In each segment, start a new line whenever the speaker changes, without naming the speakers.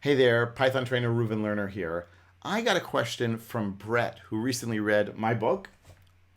Hey there, Python trainer Reuven Lerner here. I got a question from Brett, who recently read my book,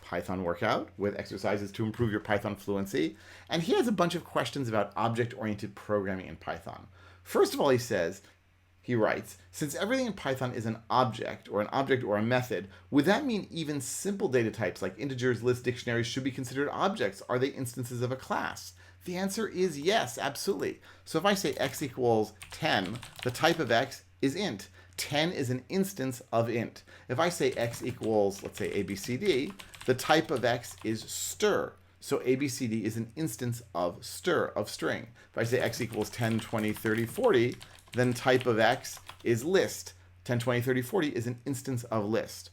Python Workout, with exercises to improve your Python fluency. And he has a bunch of questions about object-oriented programming in Python. First of all, he writes, since everything in Python is an object or a method, would that mean even simple data types like integers, lists, dictionaries should be considered objects? Are they instances of a class? The answer is yes, absolutely. So if I say x equals 10, the type of x is int. 10 is an instance of int. If I say x equals, let's say ABCD, the type of x is str. So ABCD is an instance of string. If I say x equals 10, 20, 30, 40, then type of x is list. 10, 20, 30, 40 is an instance of list.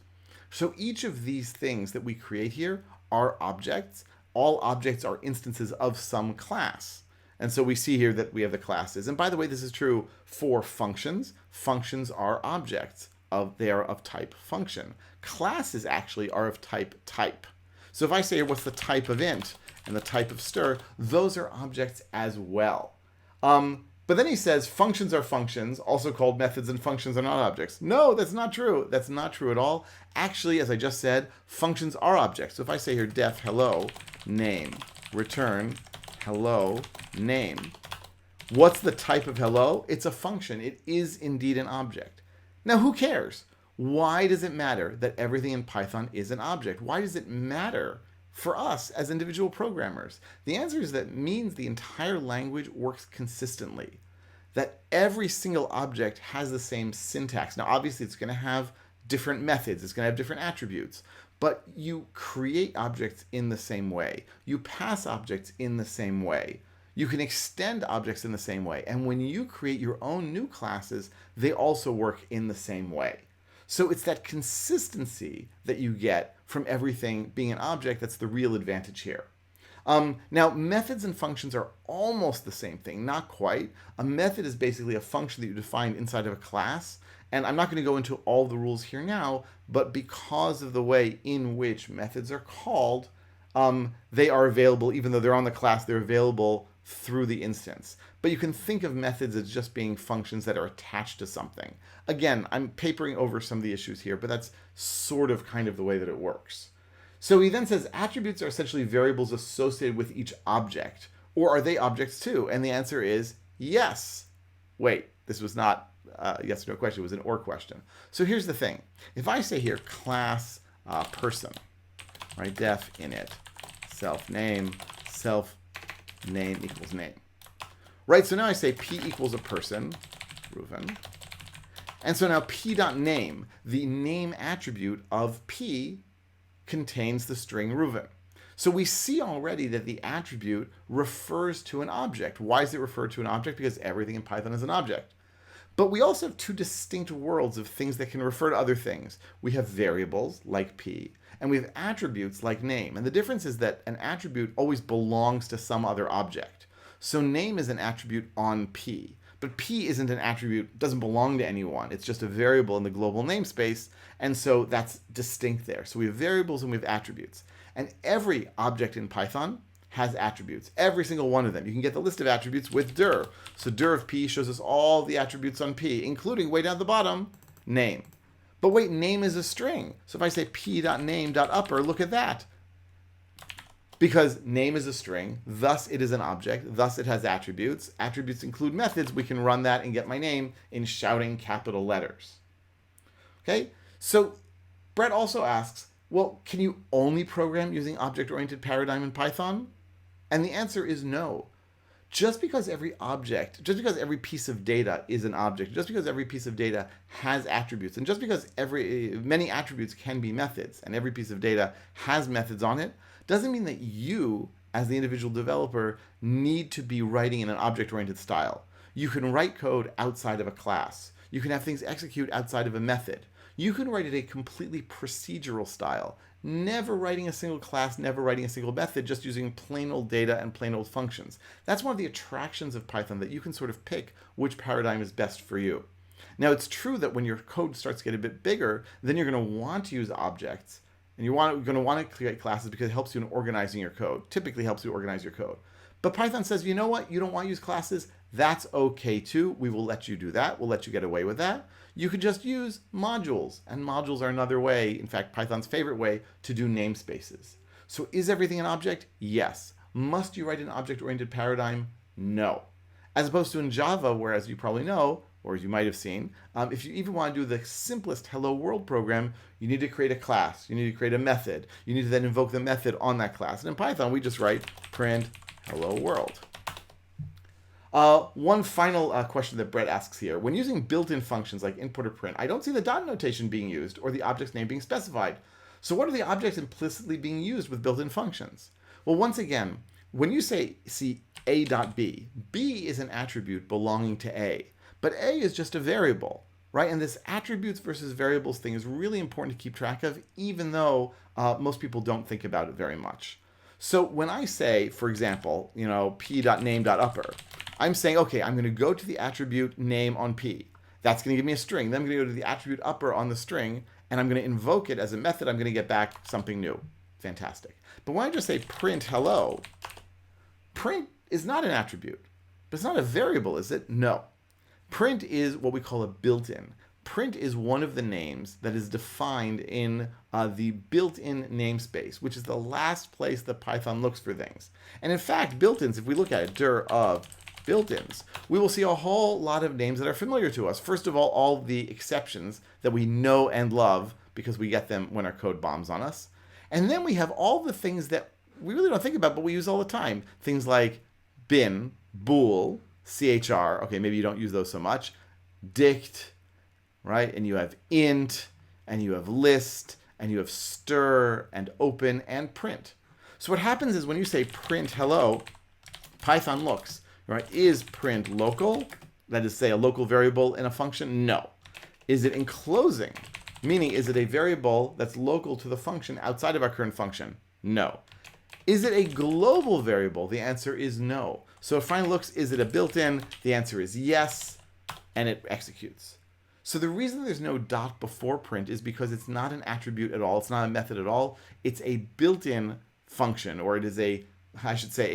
So each of these things that we create here are objects. All objects are instances of some class. And so we see here that we have the classes. And by the way, this is true for functions. Functions are objects. They are of type function. Classes actually are of type. So if I say what's the type of int and the type of str, those are objects as well. But then he says functions are functions, also called methods, and functions are not objects. No, that's not true. That's not true at all. Actually, as I just said, functions are objects. So if I say here def hello name, return hello name. What's the type of hello? It's a function. It is indeed an object. Now, who cares? Why does it matter that everything in Python is an object? Why does it matter for us as individual programmers? The answer is that it means the entire language works consistently, that every single object has the same syntax. Now, obviously, it's going to have different methods. It's going to have different attributes. But you create objects in the same way. You pass objects in the same way. You can extend objects in the same way. And when you create your own new classes, they also work in the same way. So it's that consistency that you get from everything being an object that's the real advantage here. Now, methods and functions are almost the same thing, not quite. A method is basically a function that you define inside of a class. And I'm not going to go into all the rules here now, but because of the way in which methods are called, they are available, even though they're on the class, they're available through the instance. But you can think of methods as just being functions that are attached to something. Again, I'm papering over some of the issues here, but that's sort of kind of the way that it works. So he then says attributes are essentially variables associated with each object. Or are they objects too? And the answer is yes. Wait, this was not a yes or no question, it was an or question. So here's the thing. If I say here class person, right, def init, self name equals name. Right, so now I say p equals a person, Reuven. And so now p.name, the name attribute of p, contains the string Reuven. So we see already that the attribute refers to an object. Why does it refer to an object? Because everything in Python is an object. But we also have two distinct worlds of things that can refer to other things. We have variables, like p, and we have attributes, like name. And the difference is that an attribute always belongs to some other object. So name is an attribute on p. But p isn't an attribute, doesn't belong to anyone. It's just a variable in the global namespace, and so that's distinct there. So we have variables and we have attributes. And every object in Python has attributes, every single one of them. You can get the list of attributes with dir. So dir of p shows us all the attributes on p, including way down at the bottom, name. But wait, name is a string. So if I say p.name.upper, look at that. Because name is a string, thus it is an object, thus it has attributes. Attributes include methods. We can run that and get my name in shouting capital letters. Okay, so Brett also asks, well, can you only program using object-oriented paradigm in Python? And the answer is no. Just because every piece of data is an object, just because every piece of data has attributes, and just because many attributes can be methods, and every piece of data has methods on it, doesn't mean that you, as the individual developer, need to be writing in an object-oriented style. You can write code outside of a class. You can have things execute outside of a method. You can write it a completely procedural style, never writing a single class, never writing a single method, just using plain old data and plain old functions. That's one of the attractions of Python, that you can sort of pick which paradigm is best for you. Now, it's true that when your code starts to get a bit bigger, then you're going to want to use objects. And you're going to want to create classes because it helps you in organizing your code. Typically helps you organize your code. But Python says, you know what? You don't want to use classes? that's okay too. We will let you do that. We'll let you get away with that. You could just use modules, and modules are another way, in fact, Python's favorite way, to do namespaces. So is everything an object? Yes. Must you write an object-oriented paradigm? No. As opposed to in Java, where, as you probably know, or as you might have seen, if you even want to do the simplest hello world program, you need to create a class. You need to create a method. You need to then invoke the method on that class. And in Python, we just write print hello world. One final question that Brett asks here. When using built-in functions like input or print, I don't see the dot notation being used or the object's name being specified. So what are the objects implicitly being used with built-in functions? Well, once again, when you see a dot b, b is an attribute belonging to a, but a is just a variable, right? And this attributes versus variables thing is really important to keep track of, even though most people don't think about it very much. So when I say, for example, p.name.upper, I'm saying, okay, I'm going to go to the attribute name on p. That's going to give me a string. Then I'm going to go to the attribute upper on the string, and I'm going to invoke it as a method. I'm going to get back something new. Fantastic. But when I just say print hello, print is not an attribute. But it's not a variable, is it? No. Print is what we call a built-in. Print is one of the names that is defined in the built-in namespace, which is the last place that Python looks for things. And in fact, built-ins, if we look at it, dir of built-ins, we will see a whole lot of names that are familiar to us. First of all the exceptions that we know and love because we get them when our code bombs on us. And then we have all the things that we really don't think about, but we use all the time. Things like bin, bool, chr, okay, maybe you don't use those so much, dict, right? And you have int, and you have list, and you have stir, and open, and print. So what happens is when you say print hello, Python looks, right? Is print local? That is, say, a local variable in a function? No. Is it enclosing? Meaning, is it a variable that's local to the function outside of our current function? No. Is it a global variable? The answer is no. So it finally looks, is it a built-in? The answer is yes, and it executes. So the reason there's no dot before print is because it's not an attribute at all. It's not a method at all. It's a built-in function, or it is a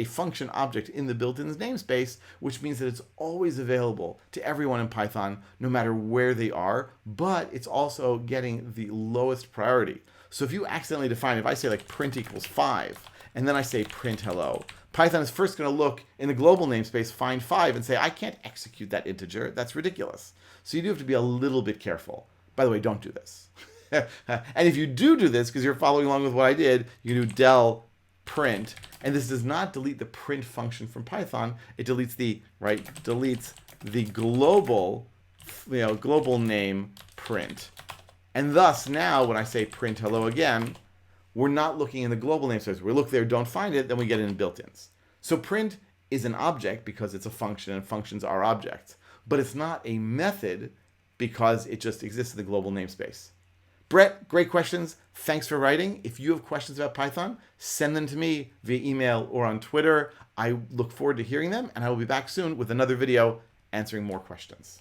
function object in the built-in namespace, which means that it's always available to everyone in Python, no matter where they are, but it's also getting the lowest priority. So if you accidentally define, if I say like print equals 5, and then I say print hello, Python is first going to look in the global namespace, find 5, and say, I can't execute that integer. That's ridiculous. So you do have to be a little bit careful. By the way, don't do this. And if you do this, because you're following along with what I did, you can do del print, and this does not delete the print function from Python. It deletes the global, global name print. And thus now when I say print hello again, we're not looking in the global namespace. We look there, don't find it, then we get it in built-ins. So print is an object because it's a function and functions are objects, but it's not a method because it just exists in the global namespace. Brett, great questions. Thanks for writing. If you have questions about Python, send them to me via email or on Twitter. I look forward to hearing them, and I will be back soon with another video answering more questions.